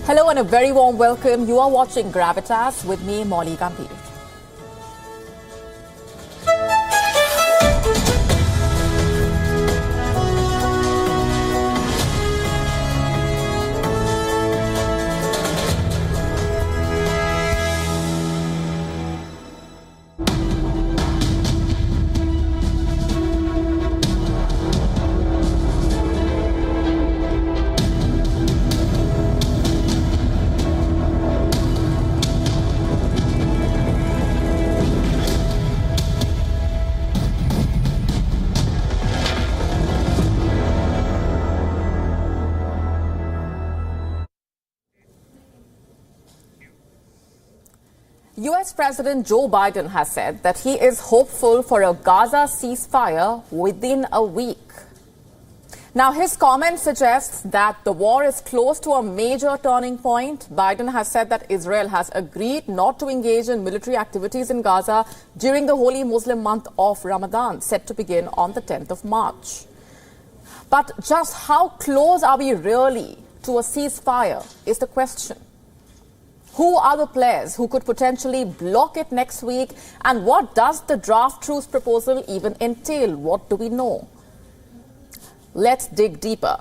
Hello and a very warm welcome. You are watching Gravitas with me, Molly Gambhir. US President Joe Biden has said that he is hopeful for a Gaza ceasefire within a week. Now, his comment suggests that the war is close to a major turning point. Biden has said that Israel has agreed not to engage in military activities in Gaza during the holy Muslim month of Ramadan, set to begin on the 10th of March. But just how close are we really to a ceasefire is the question. Who are the players who could potentially block it next week? And what does the draft truce proposal even entail? What do we know? Let's dig deeper.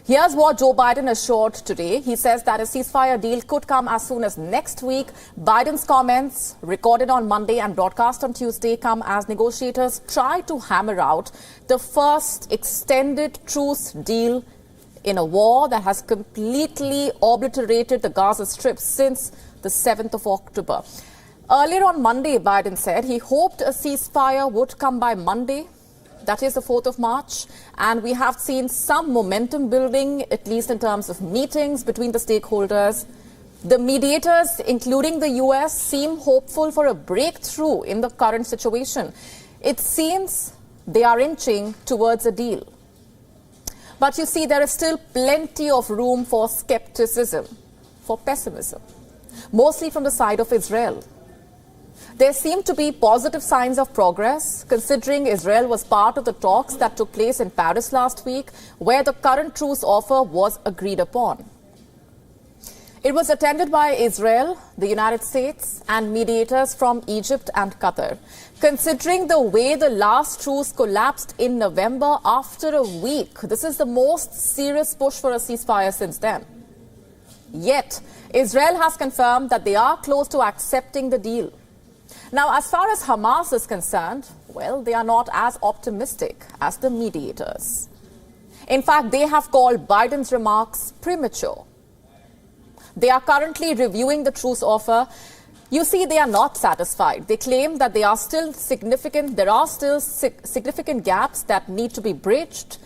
Here's what Joe Biden assured today. He says that a ceasefire deal could come as soon as next week. Biden's comments, recorded on Monday and broadcast on Tuesday, come as negotiators try to hammer out the first extended truce deal in a war that has completely obliterated the Gaza Strip since the 7th of October. Earlier on Monday, Biden said he hoped a ceasefire would come by Monday, that is the 4th of March, and we have seen some momentum building, at least in terms of meetings between the stakeholders. The mediators, including the US, seem hopeful for a breakthrough in the current situation. It seems they are inching towards a deal. But you see, there is still plenty of room for skepticism, for pessimism, mostly from the side of Israel. There seem to be positive signs of progress, considering Israel was part of the talks that took place in Paris last week, where the current truce offer was agreed upon. It was attended by Israel, the United States, and mediators from Egypt and Qatar. Considering the way the last truce collapsed in November after a week, this is the most serious push for a ceasefire since then. Yet, Israel has confirmed that they are close to accepting the deal. Now, as far as Hamas is concerned, well, they are not as optimistic as the mediators. In fact, they have called Biden's remarks premature. They are currently reviewing the truce offer. You see, they are not satisfied. They claim that there are still significant gaps that need to be bridged.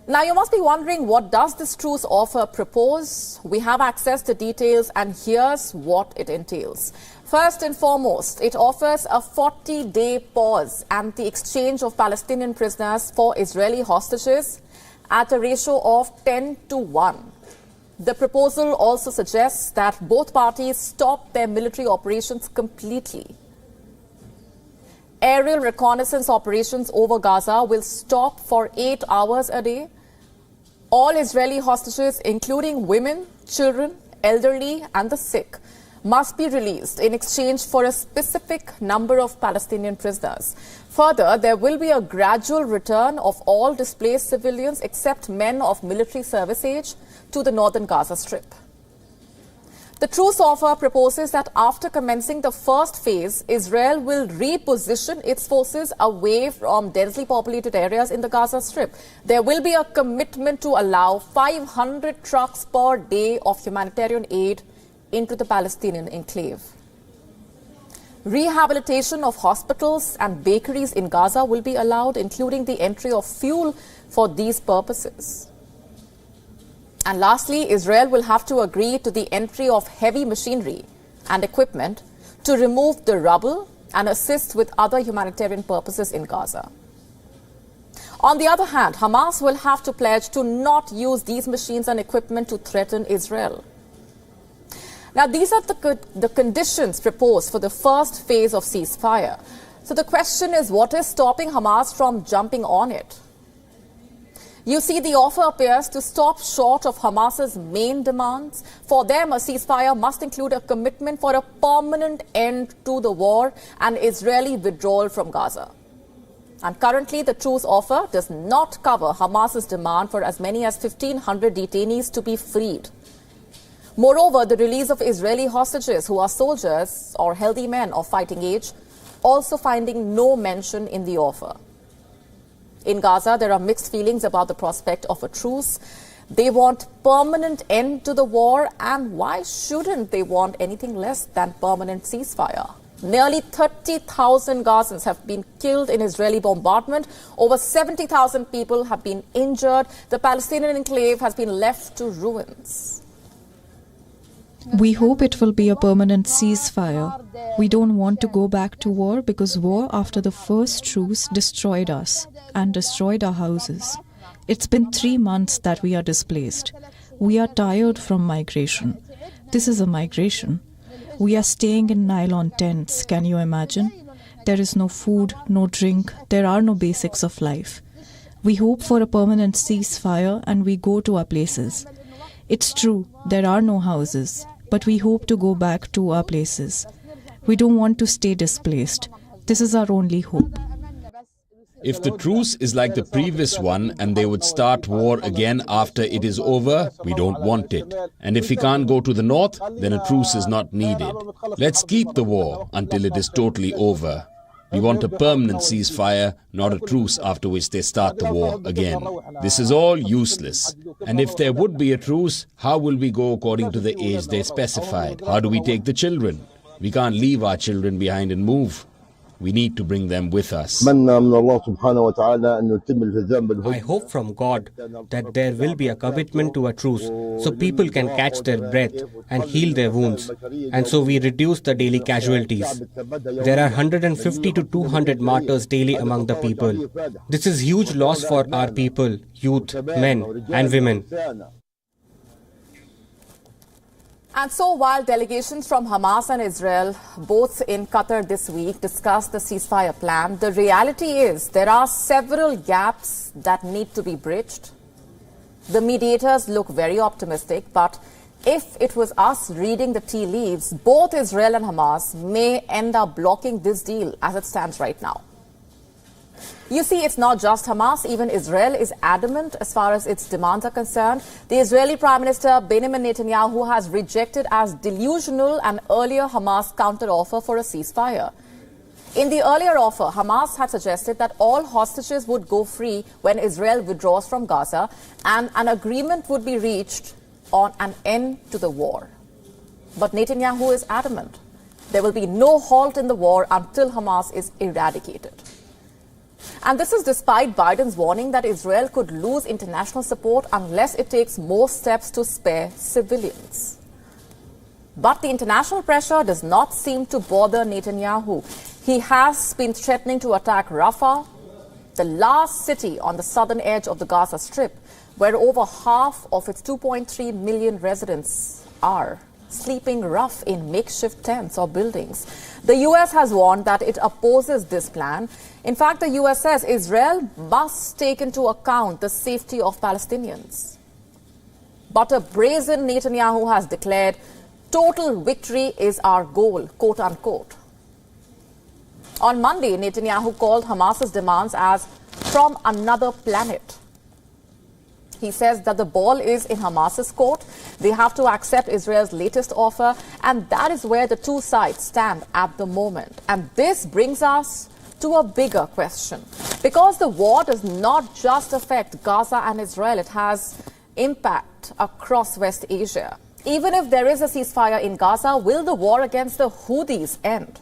Now, you must be wondering, what does this truce offer propose? We have access to details, and here's what it entails. First and foremost, it offers a 40-day pause and the exchange of Palestinian prisoners for Israeli hostages at a ratio of 10-1. The proposal also suggests that both parties stop their military operations completely. Aerial reconnaissance operations over Gaza will stop for 8 hours a day. All Israeli hostages, including women, children, elderly, and the sick, must be released in exchange for a specific number of Palestinian prisoners. Further, there will be a gradual return of all displaced civilians, except men of military service age, to the northern Gaza Strip. The truce offer proposes that after commencing the first phase, Israel will reposition its forces away from densely populated areas in the Gaza Strip. There will be a commitment to allow 500 trucks per day of humanitarian aid into the Palestinian enclave. Rehabilitation of hospitals and bakeries in Gaza will be allowed, including the entry of fuel for these purposes. And lastly, Israel will have to agree to the entry of heavy machinery and equipment to remove the rubble and assist with other humanitarian purposes in Gaza. On the other hand, Hamas will have to pledge to not use these machines and equipment to threaten Israel. Now, these are the conditions proposed for the first phase of ceasefire. So the question is, what is stopping Hamas from jumping on it? You see, the offer appears to stop short of Hamas's main demands. For them, a ceasefire must include a commitment for a permanent end to the war and Israeli withdrawal from Gaza. And currently, the truce offer does not cover Hamas's demand for as many as 1,500 detainees to be freed. Moreover, the release of Israeli hostages who are soldiers or healthy men of fighting age, also finding no mention in the offer. In Gaza, there are mixed feelings about the prospect of a truce. They want permanent end to the war, and why shouldn't they want anything less than permanent ceasefire? Nearly 30,000 Gazans have been killed in Israeli bombardment. Over 70,000 people have been injured. The Palestinian enclave has been left to ruins. We hope it will be a permanent ceasefire. We don't want to go back to war because war after the first truce destroyed us and destroyed our houses. It's been 3 months that we are displaced. We are tired from migration. This is a migration. We are staying in nylon tents, can you imagine? There is no food, no drink, there are no basics of life. We hope for a permanent ceasefire and we go to our places. It's true, there are no houses, but we hope to go back to our places. We don't want to stay displaced. This is our only hope. If the truce is like the previous one and they would start war again after it is over, we don't want it. And if we can't go to the north, then a truce is not needed. Let's keep the war until it is totally over. We want a permanent ceasefire, not a truce after which they start the war again. This is all useless. And if there would be a truce, how will we go according to the age they specified? How do we take the children? We can't leave our children behind and move. We need to bring them with us. I hope from God that there will be a commitment to a truce so people can catch their breath and heal their wounds, and so we reduce the daily casualties. There are 150 to 200 martyrs daily among the people. This is huge loss for our people, youth, men and women. And so while delegations from Hamas and Israel, both in Qatar this week, discussed the ceasefire plan, the reality is there are several gaps that need to be bridged. The mediators look very optimistic, but if it was us reading the tea leaves, both Israel and Hamas may end up blocking this deal as it stands right now. You see, it's not just Hamas. Even Israel is adamant as far as its demands are concerned. The Israeli Prime Minister Benjamin Netanyahu has rejected as delusional an earlier Hamas counter-offer for a ceasefire. In the earlier offer, Hamas had suggested that all hostages would go free when Israel withdraws from Gaza, and an agreement would be reached on an end to the war. But Netanyahu is adamant. There will be no halt in the war until Hamas is eradicated. And this is despite Biden's warning that Israel could lose international support unless it takes more steps to spare civilians. But the international pressure does not seem to bother Netanyahu. He has been threatening to attack Rafah, the last city on the southern edge of the Gaza Strip, where over half of its 2.3 million residents are sleeping rough in makeshift tents or buildings. The U.S. has warned that it opposes this plan. In fact, the U.S. says Israel must take into account the safety of Palestinians. But a brazen Netanyahu has declared total victory is our goal, quote unquote. On Monday, Netanyahu called Hamas's demands as from another planet. He says that the ball is in Hamas's court. They have to accept Israel's latest offer, and that is where the two sides stand at the moment. And this brings us to a bigger question. Because the war does not just affect Gaza and Israel, it has impact across West Asia. Even if there is a ceasefire in Gaza, will the war against the Houthis end?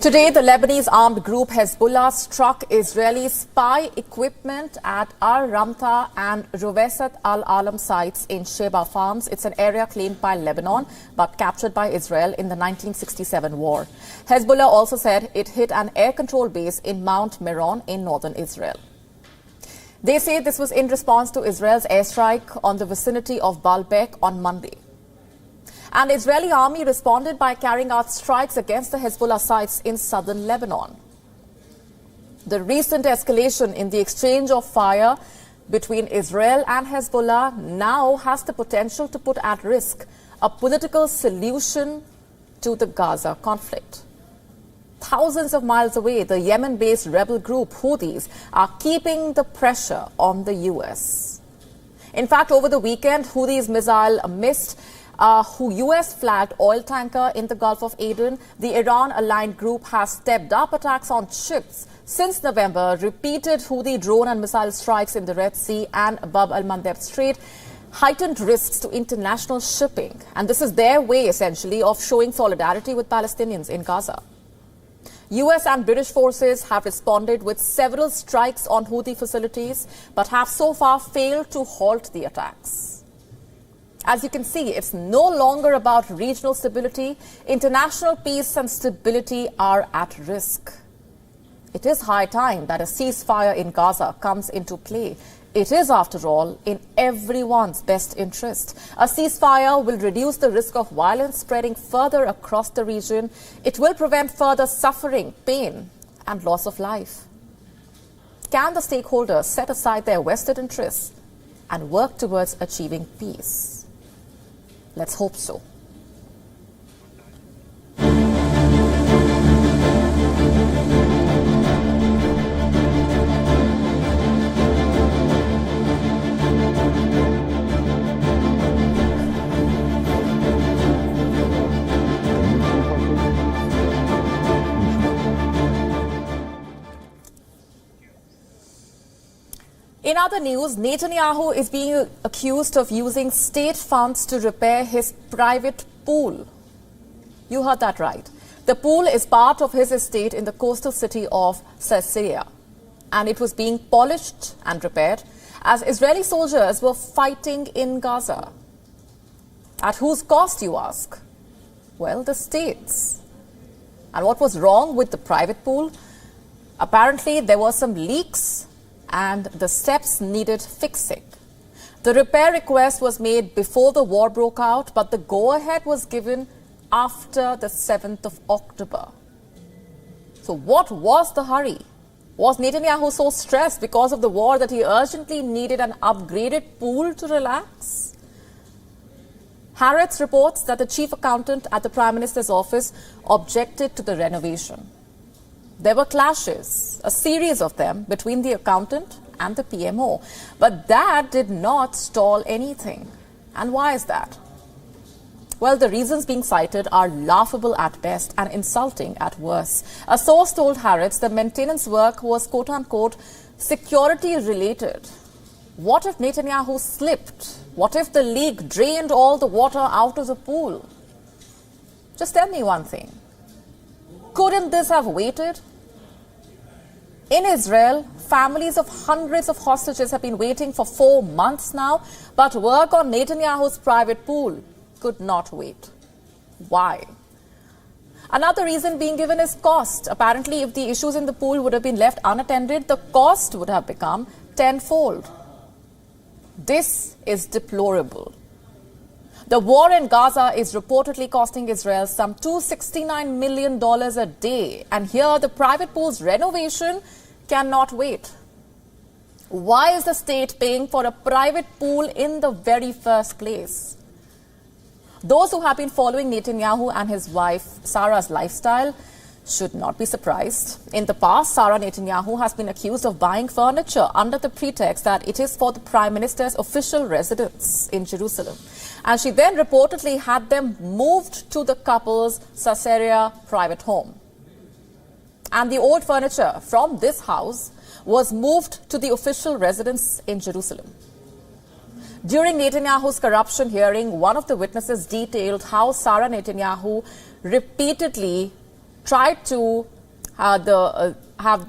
Today, the Lebanese armed group Hezbollah struck Israeli spy equipment at Al-Ramta and Rovesat al-Alam sites in Sheba Farms. It's an area claimed by Lebanon but captured by Israel in the 1967 war. Hezbollah also said it hit an air control base in Mount Meron in northern Israel. They say this was in response to Israel's airstrike on the vicinity of Baalbek on Monday. And the Israeli army responded by carrying out strikes against the Hezbollah sites in southern Lebanon. The recent escalation in the exchange of fire between Israel and Hezbollah now has the potential to put at risk a political solution to the Gaza conflict. Thousands of miles away, the Yemen-based rebel group Houthis are keeping the pressure on the U.S. In fact, over the weekend, Houthis' missile missed U.S.-flagged oil tanker in the Gulf of Aden. The Iran-aligned group has stepped up attacks on ships since November, repeated Houthi drone and missile strikes in the Red Sea and Bab al-Mandeb Strait, heightened risks to international shipping. And this is their way, essentially, of showing solidarity with Palestinians in Gaza. U.S. and British forces have responded with several strikes on Houthi facilities, but have so far failed to halt the attacks. As you can see, it's no longer about regional stability. International peace and stability are at risk. It is high time that a ceasefire in Gaza comes into play. It is, after all, in everyone's best interest. A ceasefire will reduce the risk of violence spreading further across the region. It will prevent further suffering, pain, and loss of life. Can the stakeholders set aside their vested interests and work towards achieving peace? Let's hope so. In other news, Netanyahu is being accused of using state funds to repair his private pool. You heard that right. The pool is part of his estate in the coastal city of Caesarea, and it was being polished and repaired as Israeli soldiers were fighting in Gaza. At whose cost, you ask? Well, the state's. And what was wrong with the private pool? Apparently, there were some leaks and the steps needed fixing. The repair request was made before the war broke out, but the go-ahead was given after the 7th of October. So what was the hurry? Was Netanyahu so stressed because of the war that he urgently needed an upgraded pool to relax? Haaretz reports that the chief accountant at the Prime Minister's office objected to the renovation. There were clashes, a series of them, between the accountant and the PMO. But that did not stall anything. And why is that? Well, the reasons being cited are laughable at best and insulting at worst. A source told Haaretz the maintenance work was, quote-unquote, security related. What if Netanyahu slipped? What if the leak drained all the water out of the pool? Just tell me one thing. Couldn't this have waited? In Israel, families of hundreds of hostages have been waiting for 4 months now, but work on Netanyahu's private pool could not wait. Why? Another reason being given is cost. Apparently, if the issues in the pool would have been left unattended, the cost would have become tenfold. This is deplorable. The war in Gaza is reportedly costing Israel some $269 million a day. And here, the private pool's renovation cannot wait. Why is the state paying for a private pool in the very first place? Those who have been following Netanyahu and his wife Sarah's lifestyle should not be surprised. In the past, Sarah Netanyahu has been accused of buying furniture under the pretext that it is for the Prime Minister's official residence in Jerusalem. And she then reportedly had them moved to the couple's Caesarea private home. And the old furniture from this house was moved to the official residence in Jerusalem. During Netanyahu's corruption hearing, one of the witnesses detailed how Sarah Netanyahu repeatedly tried to have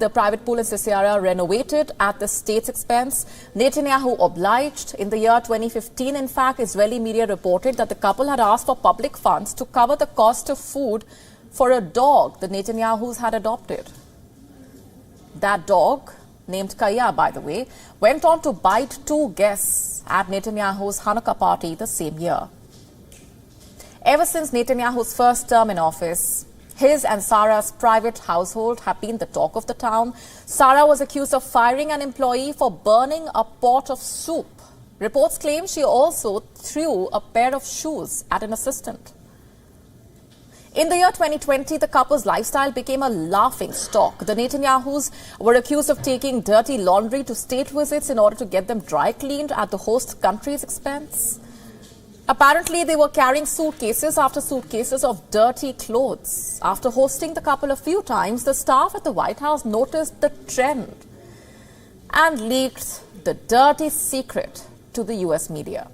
the private pool in Caesarea renovated at the state's expense. Netanyahu obliged. In the year 2015, in fact, Israeli media reported that the couple had asked for public funds to cover the cost of food for a dog the Netanyahus had adopted. That dog, named Kaya, by the way, went on to bite 2 guests at Netanyahu's Hanukkah party the same year. Ever since Netanyahu's first term in office, his and Sarah's private household have been the talk of the town. Sarah was accused of firing an employee for burning a pot of soup. Reports claim she also threw a pair of shoes at an assistant. In the year 2020, the couple's lifestyle became a laughing stock. The Netanyahus were accused of taking dirty laundry to state visits in order to get them dry cleaned at the host country's expense. Apparently, they were carrying suitcases after suitcases of dirty clothes. After hosting the couple a few times, the staff at the White House noticed the trend and leaked the dirty secret to the US media.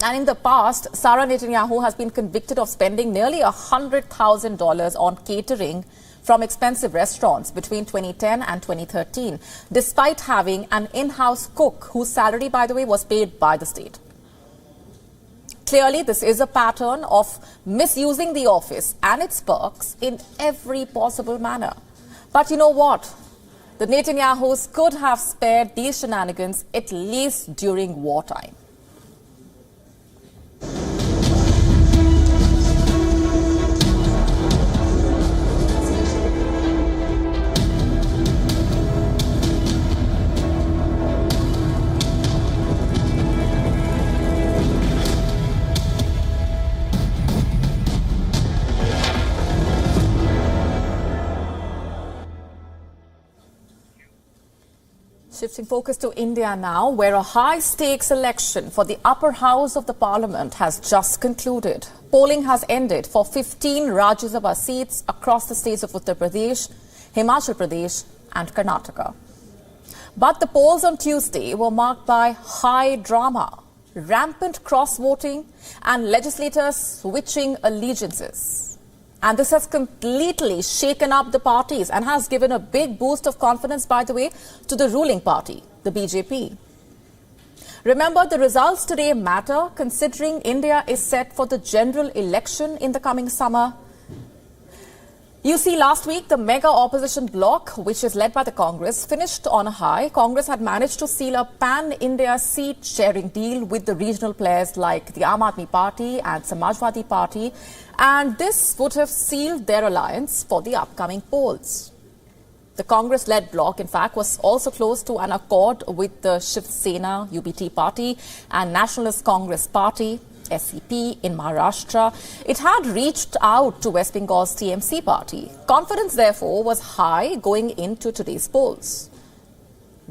And in the past, Sarah Netanyahu has been convicted of spending nearly $100,000 on catering from expensive restaurants between 2010 and 2013, despite having an in-house cook whose salary, by the way, was paid by the state. Clearly, this is a pattern of misusing the office and its perks in every possible manner. But you know what? The Netanyahus could have spared these shenanigans at least during wartime. Shifting focus to India now, where a high-stakes election for the upper house of the parliament has just concluded. Polling has ended for 15 Rajya Sabha seats across the states of Uttar Pradesh, Himachal Pradesh and Karnataka. But the polls on Tuesday were marked by high drama, rampant cross-voting and legislators switching allegiances. And this has completely shaken up the parties and has given a big boost of confidence, by the way, to the ruling party, the BJP. Remember, the results today matter considering India is set for the general election in the coming summer. You see, last week, the mega opposition bloc, which is led by the Congress, finished on a high. Congress had managed to seal a pan-India seat-sharing deal with the regional players like the Aam Aadmi Party and Samajwadi Party. And this would have sealed their alliance for the upcoming polls. The Congress-led bloc, in fact, was also close to an accord with the Shiv Sena UBT party and Nationalist Congress Party, SEP, in Maharashtra. It had reached out to West Bengal's TMC party. Confidence, therefore, was high going into today's polls.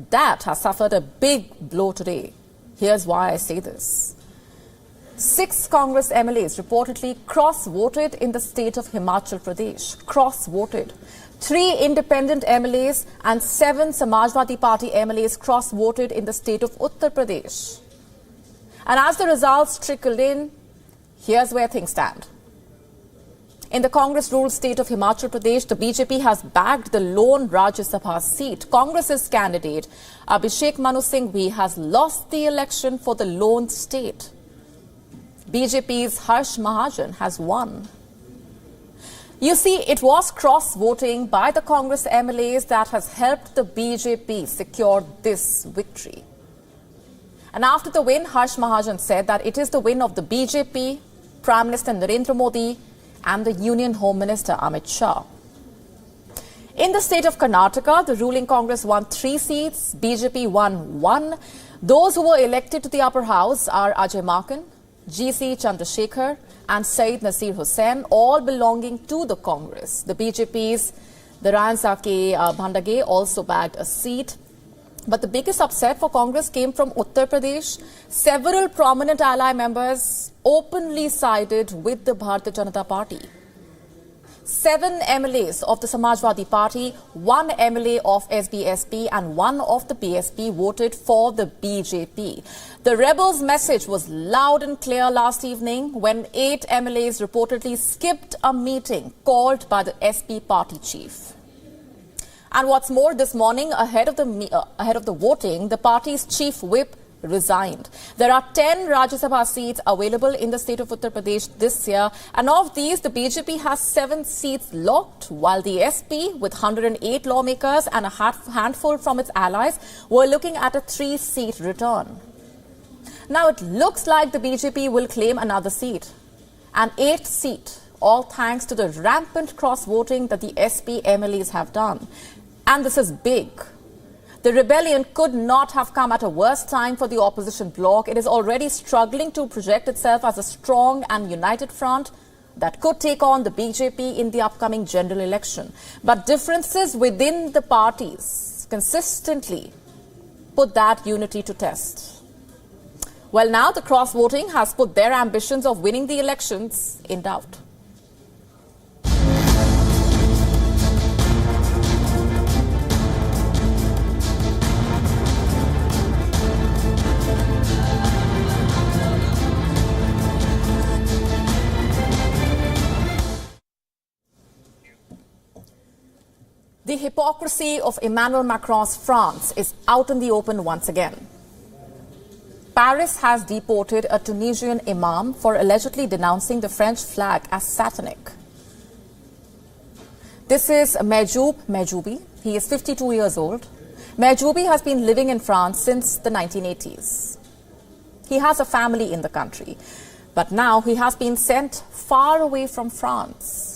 That has suffered a big blow today. Here's why I say this. 6 Congress MLAs reportedly cross-voted in the state of Himachal Pradesh. Cross-voted. 3 independent MLAs and 7 Samajwadi Party MLAs cross-voted in the state of Uttar Pradesh. And as the results trickled in, here's where things stand. In the Congress-ruled state of Himachal Pradesh, the BJP has bagged the lone Rajya Sabha seat. Congress's candidate, Abhishek Manu Singhvi, has lost the election for the lone state. BJP's Harsh Mahajan has won. You see, it was cross-voting by the Congress MLAs that has helped the BJP secure this victory. And after the win, Harsh Mahajan said that it is the win of the BJP, Prime Minister Narendra Modi, and the Union Home Minister Amit Shah. In the state of Karnataka, the ruling Congress won 3 seats, BJP won 1. Those who were elected to the upper house are Ajay Makan, GC Chandrasekhar, and Saeed Nasir Hussain, all belonging to the Congress. The BJP's Dharan Sake Bhandage also bagged a seat. But the biggest upset for Congress came from Uttar Pradesh. Several prominent ally members openly sided with the Bharatiya Janata Party. 7 MLAs of the Samajwadi Party, 1 MLA of SBSP and 1 of the BSP voted for the BJP. The rebels' message was loud and clear last evening when 8 MLAs reportedly skipped a meeting called by the SP party chief. And what's more, this morning, ahead of the voting, the party's chief whip resigned. There are 10 Rajya Sabha seats available in the state of Uttar Pradesh this year, and of these, the BJP has 7 seats locked, while the SP, with 108 lawmakers and a handful from its allies, were looking at a 3-seat return. Now, it looks like the BJP will claim another seat, an 8th seat, all thanks to the rampant cross-voting that the SP MLAs have done. And this is big. The rebellion could not have come at a worse time for the opposition bloc. It is already struggling to project itself as a strong and united front that could take on the BJP in the upcoming general election. But differences within the parties consistently put that unity to test. Well, now the cross-voting has put their ambitions of winning the elections in doubt. The hypocrisy of Emmanuel Macron's France is out in the open once again. Paris has deported a Tunisian imam for allegedly denouncing the French flag as satanic. This is Mehjoub Mehjoubi. He is 52 years old. Mehjoubi has been living in France since the 1980s. He has a family in the country, but now he has been sent far away from France.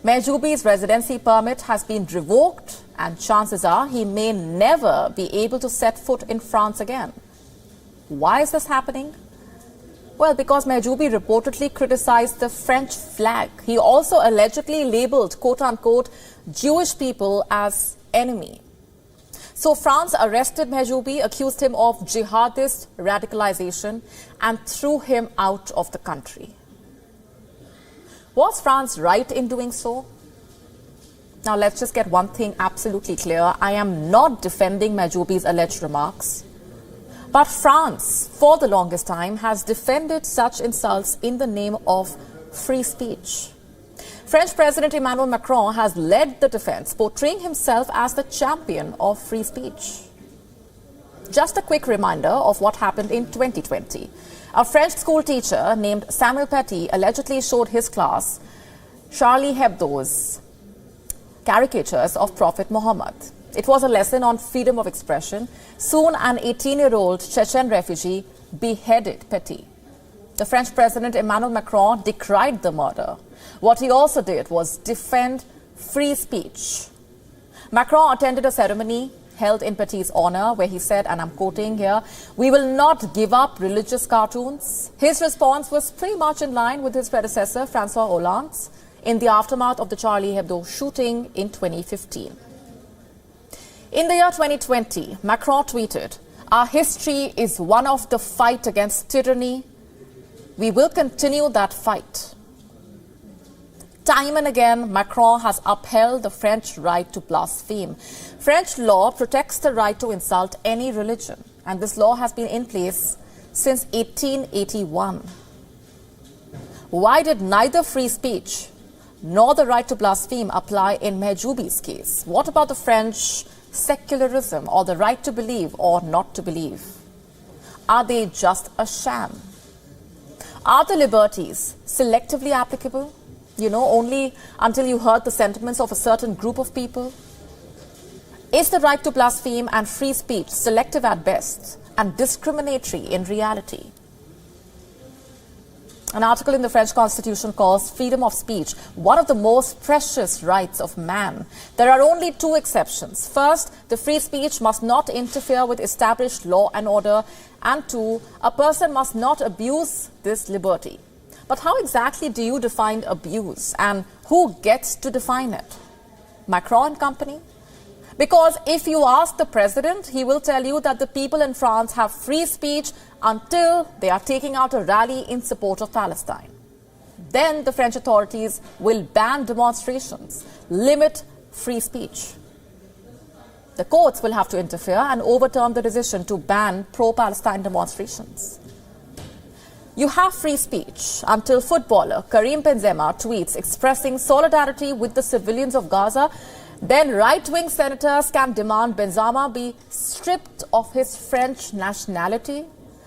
Mehjoubi's residency permit has been revoked, and chances are he may never be able to set foot in France again. Why is this happening? Well, because Mehjoubi reportedly criticized the French flag. He also allegedly labeled, quote-unquote, Jewish people as enemy. So France arrested Mehjoubi, accused him of jihadist radicalization, and threw him out of the country. Was France right in doing so? Now, let's just get one thing absolutely clear. I am not defending Mehjoubi's alleged remarks. But France, for the longest time, has defended such insults in the name of free speech. French President Emmanuel Macron has led the defense, portraying himself as the champion of free speech. Just a quick reminder of what happened in 2020. A French school teacher named Samuel Paty allegedly showed his class Charlie Hebdo's caricatures of Prophet Muhammad. It was a lesson on freedom of expression. Soon, an 18-year-old Chechen refugee beheaded Paty. The French President Emmanuel Macron decried the murder. What he also did was defend free speech. Macron attended a ceremony held in Paty's honor, where he said, and I'm quoting here, "We will not give up religious cartoons." His response was pretty much in line with his predecessor, François Hollande's, in the aftermath of the Charlie Hebdo shooting in 2015. In the year 2020, Macron tweeted, "Our history is one of the fight against tyranny, We will continue that fight. Time and again, Macron has upheld the French right to blaspheme. French law protects the right to insult any religion, and this law has been in place since 1881. Why did neither free speech nor the right to blaspheme apply in Mehjoubi's case? What about the French secularism or the right to believe or not to believe? Are they just a sham? Are the liberties selectively applicable? Only until you hurt the sentiments of a certain group of people? Is the right to blaspheme and free speech selective at best and discriminatory in reality? An article in the French Constitution calls freedom of speech one of the most precious rights of man. There are only two exceptions. First, the free speech must not interfere with established law and order. And two, a person must not abuse this liberty. But how exactly do you define abuse, and who gets to define it? Macron and company? Because if you ask the president, he will tell you that the people in France have free speech until they are taking out a rally in support of Palestine. Then the French authorities will ban demonstrations, limit free speech. The courts will have to interfere and overturn the decision to ban pro-Palestine demonstrations. You have free speech until footballer Karim Benzema tweets expressing solidarity with the civilians of Gaza. Then right-wing senators can demand Benzema be stripped of his French nationality.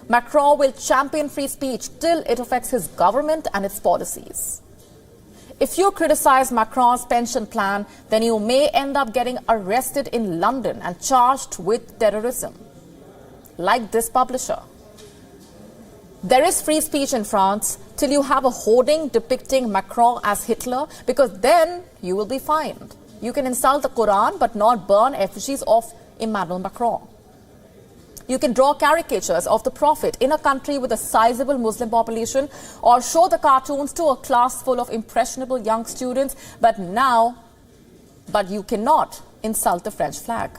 Macron will champion free speech till it affects his government and its policies. If you criticize Macron's pension plan, then you may end up getting arrested in London and charged with terrorism, like this publisher. There is free speech in France till you have a hoarding depicting Macron as Hitler, because then you will be fined. You can insult the Quran but not burn effigies of Emmanuel Macron. You can draw caricatures of the Prophet in a country with a sizable Muslim population, or show the cartoons to a class full of impressionable young students, but you cannot insult the French flag.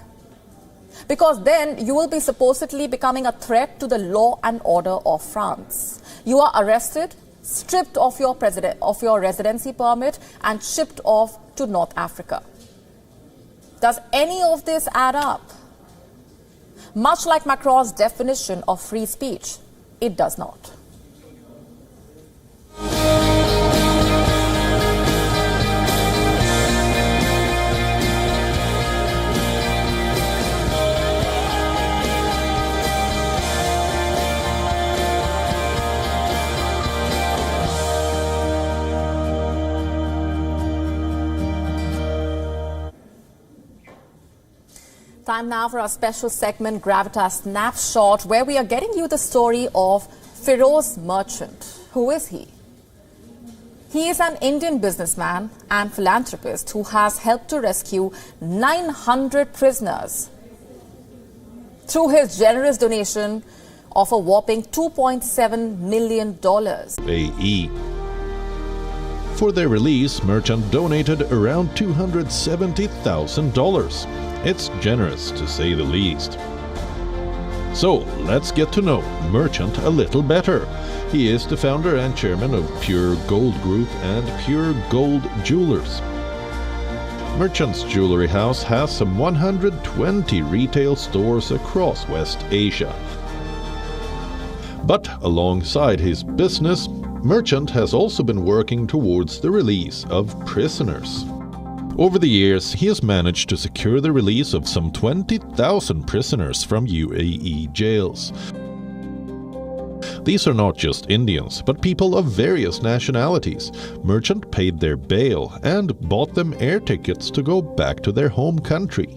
Because then you will be supposedly becoming a threat to the law and order of France. You are arrested, stripped of your residency permit, and shipped off to North Africa. Does any of this add up? Much like Macron's definition of free speech, it does not. Time now for our special segment, Gravitas Snapshot, where we are getting you the story of Feroz Merchant. Who is he? He is an Indian businessman and philanthropist who has helped to rescue 900 prisoners through his generous donation of a whopping $2.7 million. AE. For their release, Merchant donated around $270,000. It's generous, to say the least. So, let's get to know Merchant a little better. He is the founder and chairman of Pure Gold Group and Pure Gold Jewelers. Merchant's jewelry house has some 120 retail stores across West Asia. But alongside his business, Merchant has also been working towards the release of prisoners. Over the years, he has managed to secure the release of some 20,000 prisoners from UAE jails. These are not just Indians, but people of various nationalities. Merchant paid their bail and bought them air tickets to go back to their home country.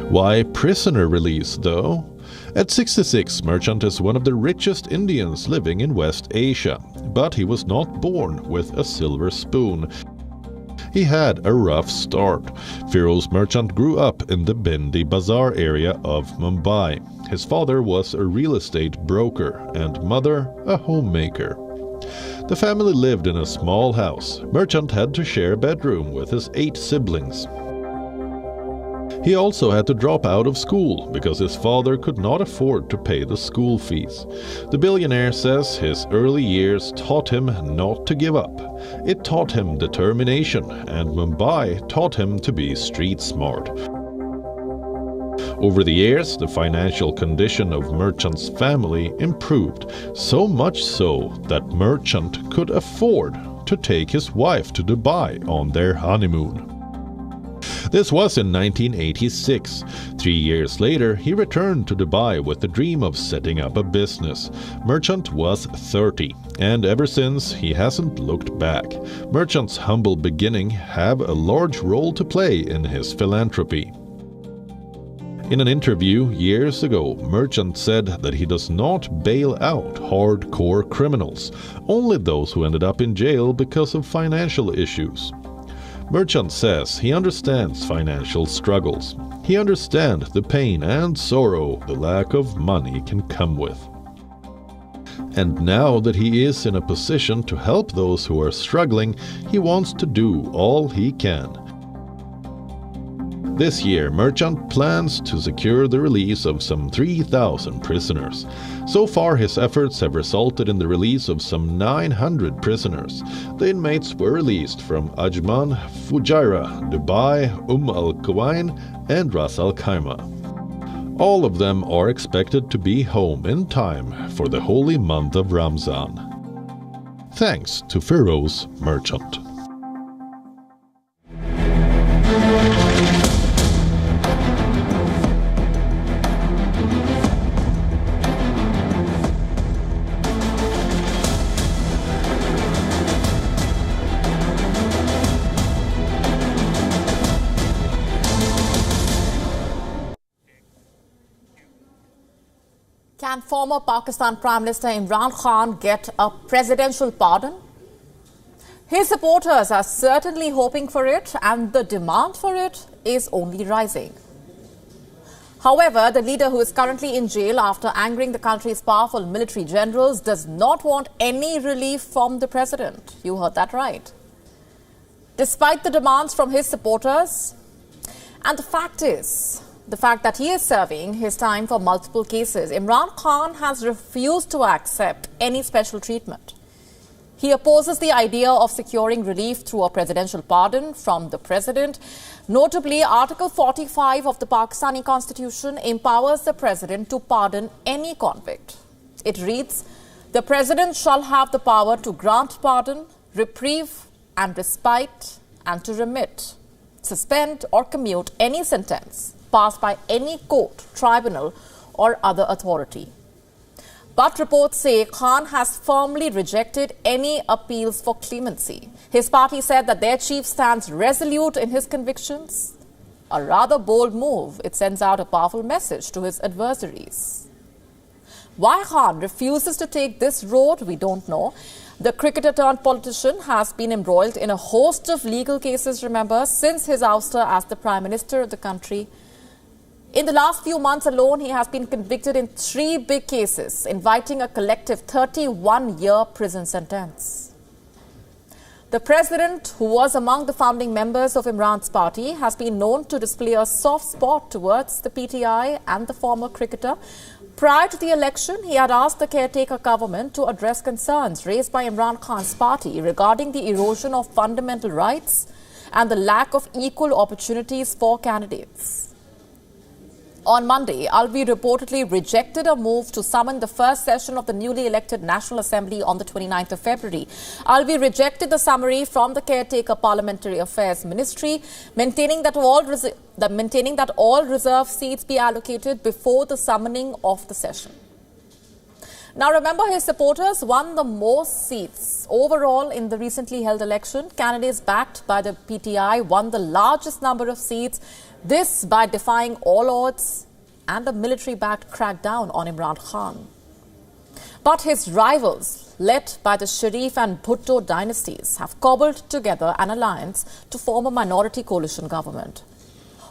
Why prisoner release, though? At 66, Merchant is one of the richest Indians living in West Asia, but he was not born with a silver spoon. He had a rough start. Feroz Merchant grew up in the Bindi Bazaar area of Mumbai. His father was a real estate broker and mother a homemaker. The family lived in a small house. Merchant had to share a bedroom with his 8 siblings. He also had to drop out of school because his father could not afford to pay the school fees. The billionaire says his early years taught him not to give up. It taught him determination, and Mumbai taught him to be street smart. Over the years, the financial condition of Merchant's family improved, so much so that Merchant could afford to take his wife to Dubai on their honeymoon. This was in 1986. 3 years later, he returned to Dubai with the dream of setting up a business. Merchant was 30, and ever since, he hasn't looked back. Merchant's humble beginning have a large role to play in his philanthropy. In an interview years ago, Merchant said that he does not bail out hardcore criminals, only those who ended up in jail because of financial issues. Merchant says he understands financial struggles. He understands the pain and sorrow the lack of money can come with. And now that he is in a position to help those who are struggling, he wants to do all he can. This year, Merchant plans to secure the release of some 3,000 prisoners. So far, his efforts have resulted in the release of some 900 prisoners. The inmates were released from Ajman, Fujairah, Dubai, Al-Quwain, and Ras Al Khaimah. All of them are expected to be home in time for the holy month of Ramzan. Thanks to Feroz Merchant. Can former Pakistan Prime Minister Imran Khan get a presidential pardon? His supporters are certainly hoping for it, and the demand for it is only rising. However, the leader, who is currently in jail after angering the country's powerful military generals, does not want any relief from the president. You heard that right. Despite the demands from his supporters, and the fact that he is serving his time for multiple cases, Imran Khan has refused to accept any special treatment. He opposes the idea of securing relief through a presidential pardon from the president. Notably, Article 45 of the Pakistani Constitution empowers the president to pardon any convict. It reads, "The president shall have the power to grant pardon, reprieve and respite, and to remit, suspend or commute any sentence passed by any court, tribunal or other authority." But reports say Khan has firmly rejected any appeals for clemency. His party said that their chief stands resolute in his convictions. A rather bold move. It sends out a powerful message to his adversaries. Why Khan refuses to take this road, we don't know. The cricketer turned politician has been embroiled in a host of legal cases, remember, since his ouster as the Prime Minister of the country. In the last few months alone, he has been convicted in 3 big cases, inviting a collective 31-year prison sentence. The president, who was among the founding members of Imran's party, has been known to display a soft spot towards the PTI and the former cricketer. Prior to the election, he had asked the caretaker government to address concerns raised by Imran Khan's party regarding the erosion of fundamental rights and the lack of equal opportunities for candidates. On Monday, Alvi reportedly rejected a move to summon the first session of the newly elected National Assembly on the 29th of February. Alvi rejected the summary from the caretaker Parliamentary Affairs Ministry, maintaining that all reserved seats be allocated before the summoning of the session. Now, remember, his supporters won the most seats overall in the recently held election. Candidates backed by the PTI won the largest number of seats, this by defying all odds and a military-backed crackdown on Imran Khan. But his rivals, led by the Sharif and Bhutto dynasties, have cobbled together an alliance to form a minority coalition government.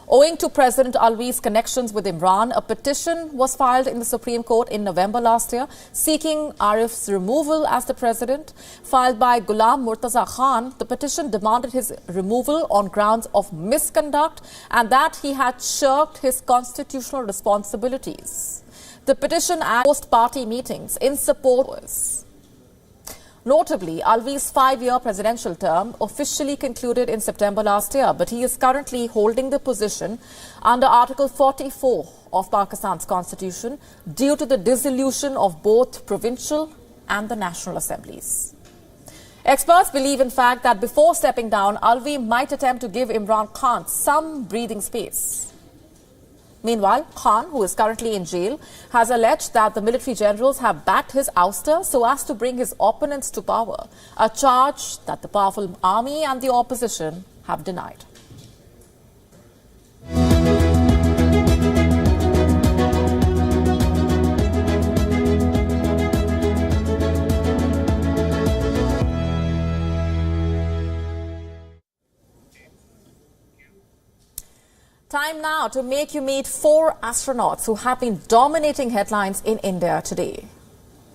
Owing to President Alvi's connections with Imran, a petition was filed in the Supreme Court in November last year seeking Arif's removal as the president. Filed by Ghulam Murtaza Khan, the petition demanded his removal on grounds of misconduct and that he had shirked his constitutional responsibilities. The petition asked post-party meetings in support. Notably, Alvi's 5-year presidential term officially concluded in September last year, but he is currently holding the position under Article 44 of Pakistan's constitution due to the dissolution of both provincial and the national assemblies. Experts believe, in fact, that before stepping down, Alvi might attempt to give Imran Khan some breathing space. Meanwhile, Khan, who is currently in jail, has alleged that the military generals have backed his ouster so as to bring his opponents to power, a charge that the powerful army and the opposition have denied. Time now to make you meet 4 astronauts who have been dominating headlines in India today.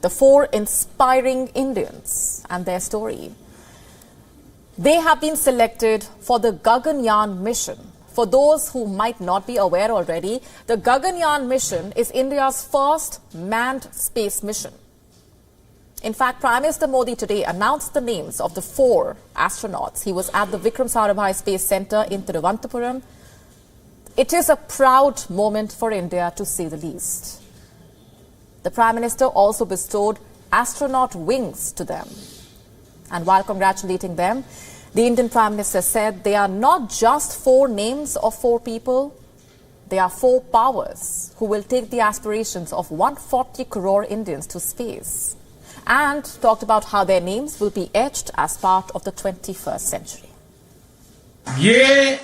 The 4 inspiring Indians and their story. They have been selected for the Gaganyaan mission. For those who might not be aware already, the Gaganyaan mission is India's first manned space mission. In fact, Prime Minister Modi today announced the names of the 4 astronauts. He was at the Vikram Sarabhai Space Centre in Thiruvananthapuram. It is a proud moment for India, to say the least. The Prime Minister also bestowed astronaut wings to them. And while congratulating them, the Indian Prime Minister said they are not just 4 names of 4 people, they are 4 powers who will take the aspirations of 140 crore Indians to space. And talked about how their names will be etched as part of the 21st century. ये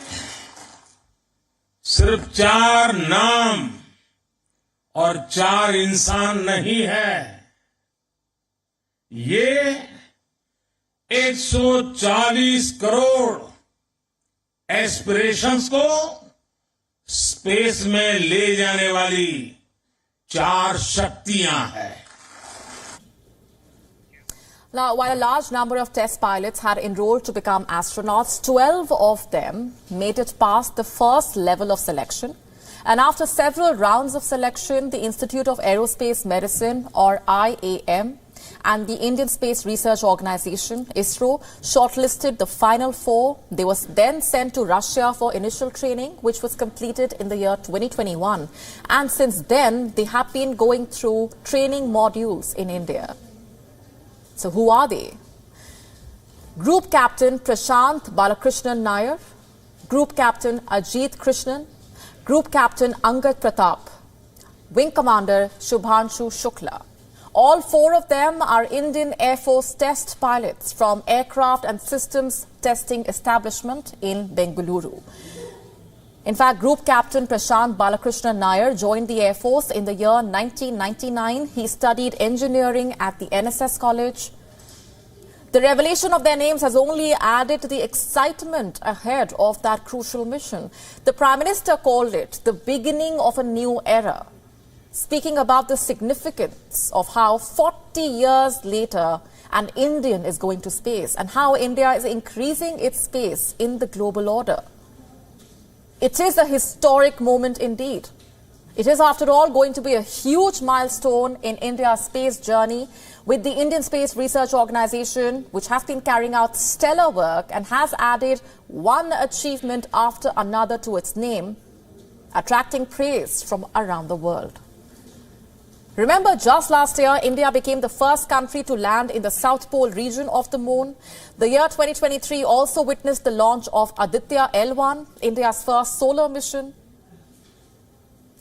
सिर्फ 4 नाम और 4 इंसान नहीं है, ये 140 crore aspirations को space में ले जाने वाली 4 शक्तियां हैं. Now, while a large number of test pilots had enrolled to become astronauts, 12 of them made it past the first level of selection. And after several rounds of selection, the Institute of Aerospace Medicine, or IAM, and the Indian Space Research Organization, ISRO, shortlisted the final 4. They were then sent to Russia for initial training, which was completed in the year 2021. And since then, they have been going through training modules in India. So who are they? Group Captain Prashant Balakrishnan Nair, Group Captain Ajit Krishnan, Group Captain Angad Pratap, Wing Commander Shubhanshu Shukla. All 4 of them are Indian Air Force test pilots from Aircraft and Systems Testing Establishment in Bengaluru. In fact, Group Captain Prashant Balakrishnan Nair joined the Air Force in the year 1999. He studied engineering at the NSS College. The revelation of their names has only added to the excitement ahead of that crucial mission. The Prime Minister called it the beginning of a new era, speaking about the significance of how 40 years later an Indian is going to space and how India is increasing its space in the global order. It is a historic moment indeed. It is, after all, going to be a huge milestone in India's space journey, with the Indian Space Research Organization, which has been carrying out stellar work and has added one achievement after another to its name, attracting praise from around the world. Remember, just last year, India became the first country to land in the South Pole region of the moon. The year 2023 also witnessed the launch of Aditya L1, India's first solar mission.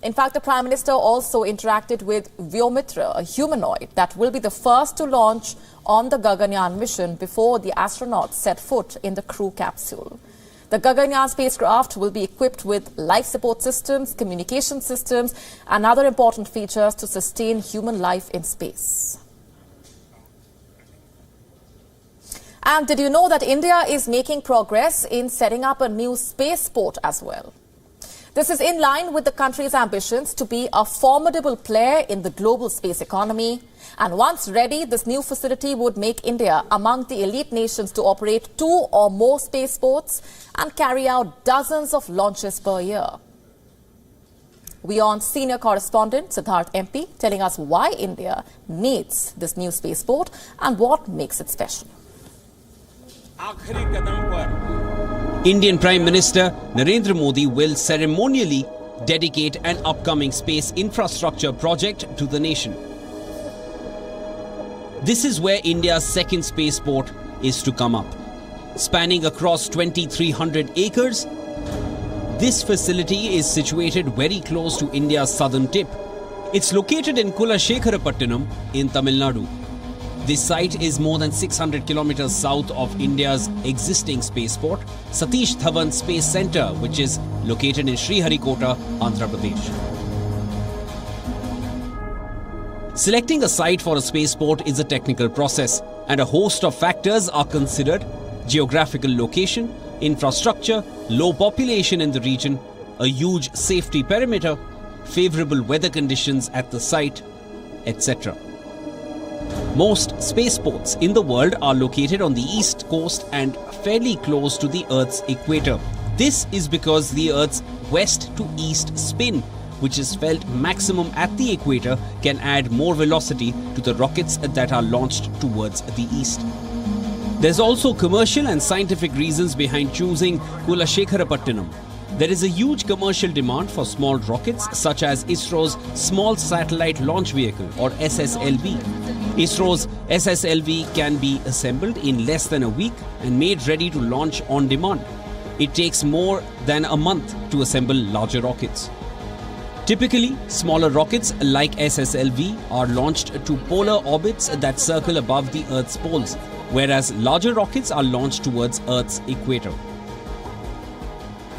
In fact, the Prime Minister also interacted with Vyomitra, a humanoid that will be the first to launch on the Gaganyaan mission before the astronauts set foot in the crew capsule. The Gaganyaan spacecraft will be equipped with life support systems, communication systems, and other important features to sustain human life in space. And did you know that India is making progress in setting up a new spaceport as well? This is in line with the country's ambitions to be a formidable player in the global space economy. And once ready, this new facility would make India among the elite nations to operate 2 or more spaceports and carry out dozens of launches per year. WION senior correspondent Siddharth MP telling us why India needs this new spaceport and what makes it special. Indian Prime Minister Narendra Modi will ceremonially dedicate an upcoming space infrastructure project to the nation. This is where India's second spaceport is to come up. Spanning across 2,300 acres, this facility is situated very close to India's southern tip. It's located in Kulashekharapattinam in Tamil Nadu. This site is more than 600 kilometers south of India's existing spaceport, Satish Dhawan Space Centre, which is located in Sriharikota, Andhra Pradesh. Selecting a site for a spaceport is a technical process, and a host of factors are considered: geographical location, infrastructure, low population in the region, a huge safety perimeter, favorable weather conditions at the site, etc. Most spaceports in the world are located on the east coast and fairly close to the Earth's equator. This is because the Earth's west to east spin, which is felt maximum at the equator, can add more velocity to the rockets that are launched towards the east. There's also commercial and scientific reasons behind choosing Kulashekharapattinam. There is a huge commercial demand for small rockets such as ISRO's Small Satellite Launch Vehicle or SSLV. ISRO's SSLV can be assembled in less than a week and made ready to launch on demand. It takes more than a month to assemble larger rockets. Typically, smaller rockets like SSLV are launched to polar orbits that circle above the Earth's poles, whereas larger rockets are launched towards Earth's equator.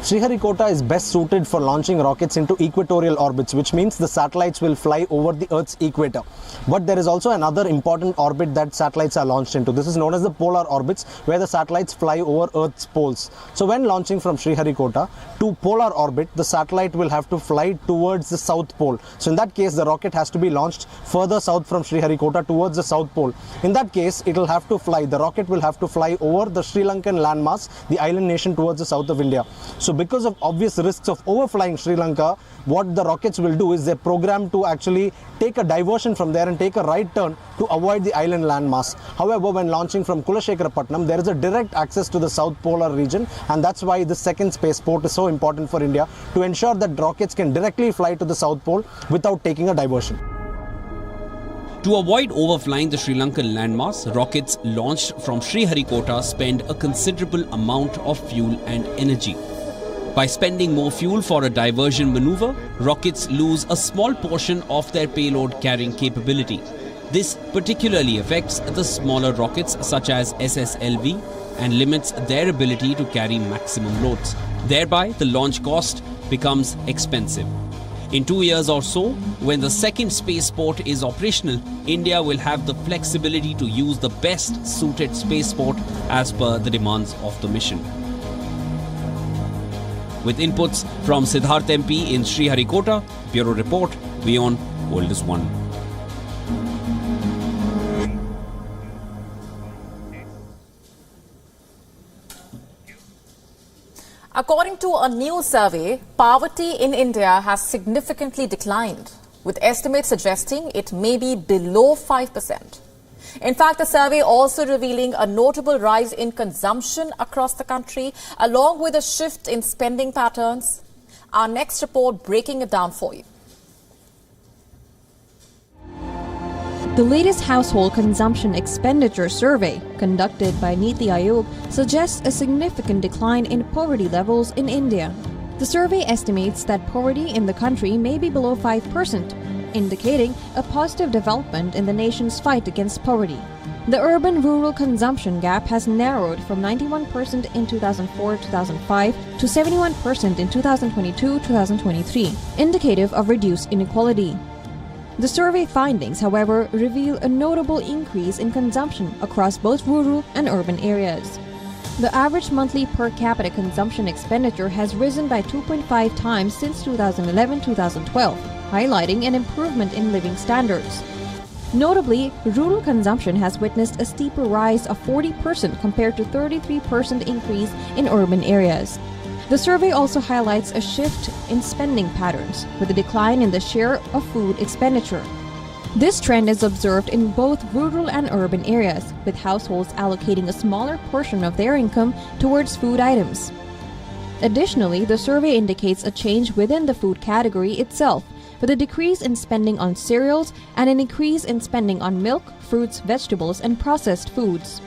Sriharikota is best suited for launching rockets into equatorial orbits, which means the satellites will fly over the Earth's equator. But there is also another important orbit that satellites are launched into. This is known as the polar orbits, where the satellites fly over Earth's poles. So when launching from Sriharikota to polar orbit, the satellite will have to fly towards the south pole. So in that case, the rocket has to be launched further south from Sriharikota towards the south pole. In that case, the rocket will have to fly over the Sri Lankan landmass, the island nation towards the south of India. So because of obvious risks of overflying Sri Lanka, what the rockets will do is they're programmed to actually take a diversion from there and take a right turn to avoid the island landmass. However, when launching from Kulashekharapattinam, there is a direct access to the South Polar region, and that's why the second spaceport is so important for India, to ensure that rockets can directly fly to the South Pole without taking a diversion. To avoid overflying the Sri Lankan landmass, rockets launched from Sriharikota spend a considerable amount of fuel and energy. By spending more fuel for a diversion maneuver, rockets lose a small portion of their payload carrying capability. This particularly affects the smaller rockets such as SSLV and limits their ability to carry maximum loads. Thereby, the launch cost becomes expensive. In 2 years or so, when the second spaceport is operational, India will have the flexibility to use the best suited spaceport as per the demands of the mission. With inputs from Siddharth MP in Sriharikota, Bureau Report, WION World is One. According to a new survey, poverty in India has significantly declined, with estimates suggesting it may be below 5%. In fact, the survey also revealing a notable rise in consumption across the country, along with a shift in spending patterns. Our next report breaking it down for you. The latest household consumption expenditure survey conducted by Niti Aayog suggests a significant decline in poverty levels in India. The survey estimates that poverty in the country may be below 5%, indicating a positive development in the nation's fight against poverty. The urban-rural consumption gap has narrowed from 91% in 2004-2005 to 71% in 2022-2023, indicative of reduced inequality. The survey findings, however, reveal a notable increase in consumption across both rural and urban areas. The average monthly per capita consumption expenditure has risen by 2.5 times since 2011-2012, highlighting an improvement in living standards. Notably, rural consumption has witnessed a steeper rise of 40% compared to 33% increase in urban areas. The survey also highlights a shift in spending patterns, with a decline in the share of food expenditure. This trend is observed in both rural and urban areas, with households allocating a smaller portion of their income towards food items. Additionally, the survey indicates a change within the food category itself, with a decrease in spending on cereals and an increase in spending on milk, fruits, vegetables, and processed foods.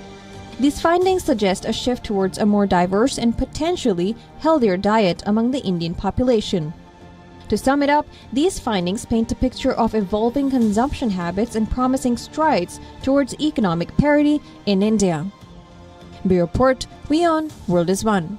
These findings suggest a shift towards a more diverse and potentially healthier diet among the Indian population. To sum it up, these findings paint a picture of evolving consumption habits and promising strides towards economic parity in India. Bureau Report, WION, World is One.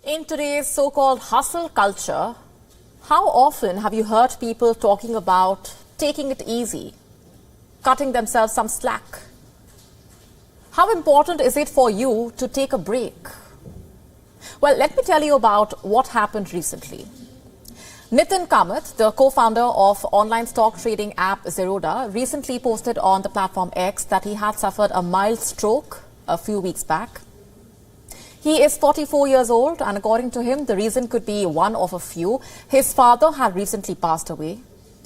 In today's so-called hustle culture, how often have you heard people talking about taking it easy, cutting themselves some slack? How important is it for you to take a break? Well, let me tell you about what happened recently. Nitin Kamath, the co-founder of online stock trading app Zerodha, recently posted on the platform X that he had suffered a mild stroke a few weeks back. He is 44 years old, and according to him, the reason could be one of a few. His father had recently passed away.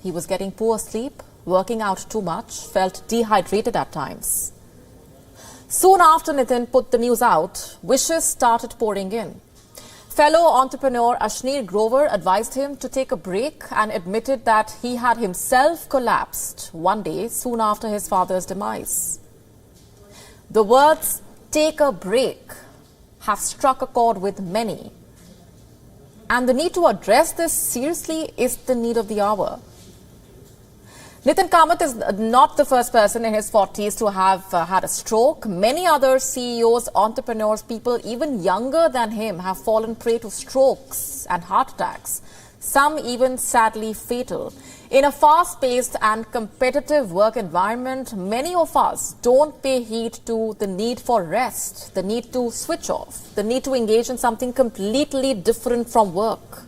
He was getting poor sleep, working out too much, felt dehydrated at times. Soon after Nitin put the news out, wishes started pouring in. Fellow entrepreneur Ashneer Grover advised him to take a break and admitted that he had himself collapsed one day soon after his father's demise. The words, "take a break," have struck a chord with many. And the need to address this seriously is the need of the hour. Nitin Kamath is not the first person in his 40s to have had a stroke. Many other CEOs, entrepreneurs, people even younger than him have fallen prey to strokes and heart attacks, some even sadly fatal. In a fast-paced and competitive work environment, many of us don't pay heed to the need for rest, the need to switch off, the need to engage in something completely different from work.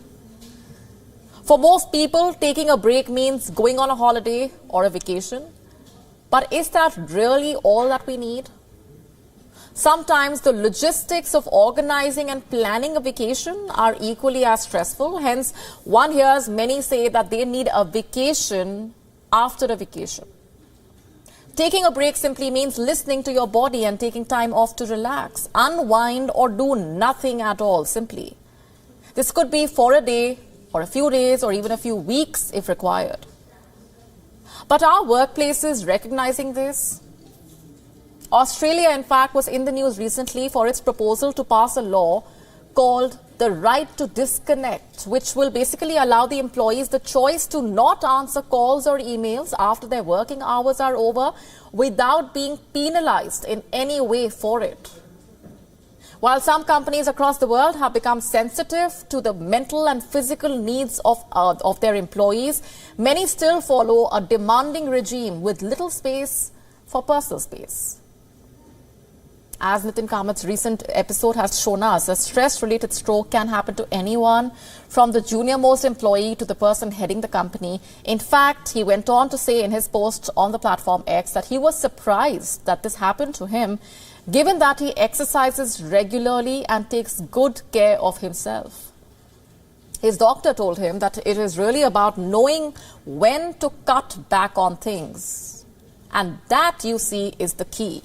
For most people, taking a break means going on a holiday or a vacation. But is that really all that we need? Sometimes the logistics of organizing and planning a vacation are equally as stressful. Hence, one hears many say that they need a vacation after a vacation. Taking a break simply means listening to your body and taking time off to relax, unwind, or do nothing at all, simply. This could be for a day, or a few days, or even a few weeks if required. But are workplaces recognizing this? Australia, in fact, was in the news recently for its proposal to pass a law called the right to disconnect, which will basically allow the employees the choice to not answer calls or emails after their working hours are over without being penalized in any way for it. While some companies across the world have become sensitive to the mental and physical needs of their employees, many still follow a demanding regime with little space for personal space. As Nitin Kamath's recent episode has shown us, a stress-related stroke can happen to anyone, from the junior-most employee to the person heading the company. In fact, he went on to say in his post on the platform X that he was surprised that this happened to him, given that he exercises regularly and takes good care of himself. His doctor told him that it is really about knowing when to cut back on things. And that, you see, is the key.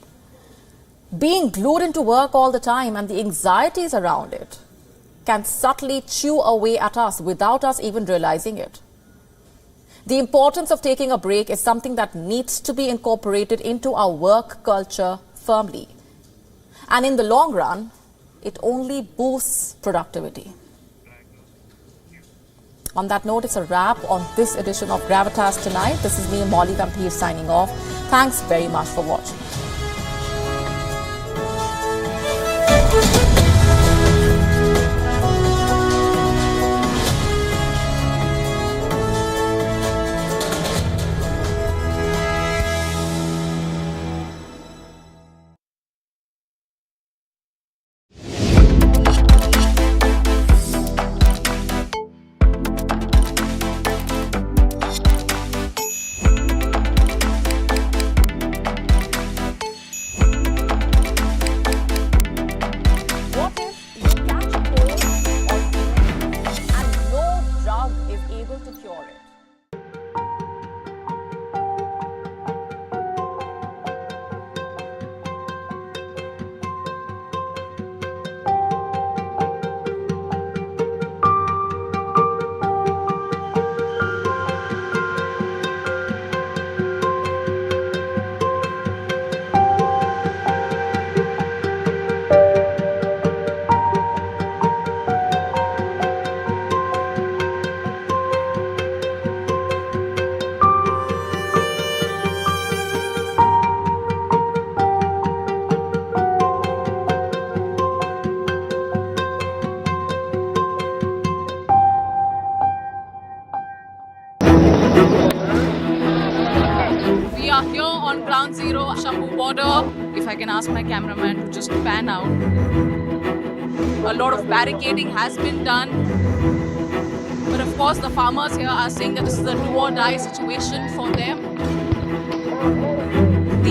Being glued into work all the time and the anxieties around it can subtly chew away at us without us even realizing it. The importance of taking a break is something that needs to be incorporated into our work culture firmly. And in the long run, it only boosts productivity. On that note, it's a wrap on this edition of Gravitas tonight. This is me, Molly Gambhir, signing off. Thanks very much for watching. We are here on ground zero, Shambu border. If I can ask my cameraman to just pan out. A lot of barricading has been done. But of course, the farmers here are saying that this is a do or die situation for them.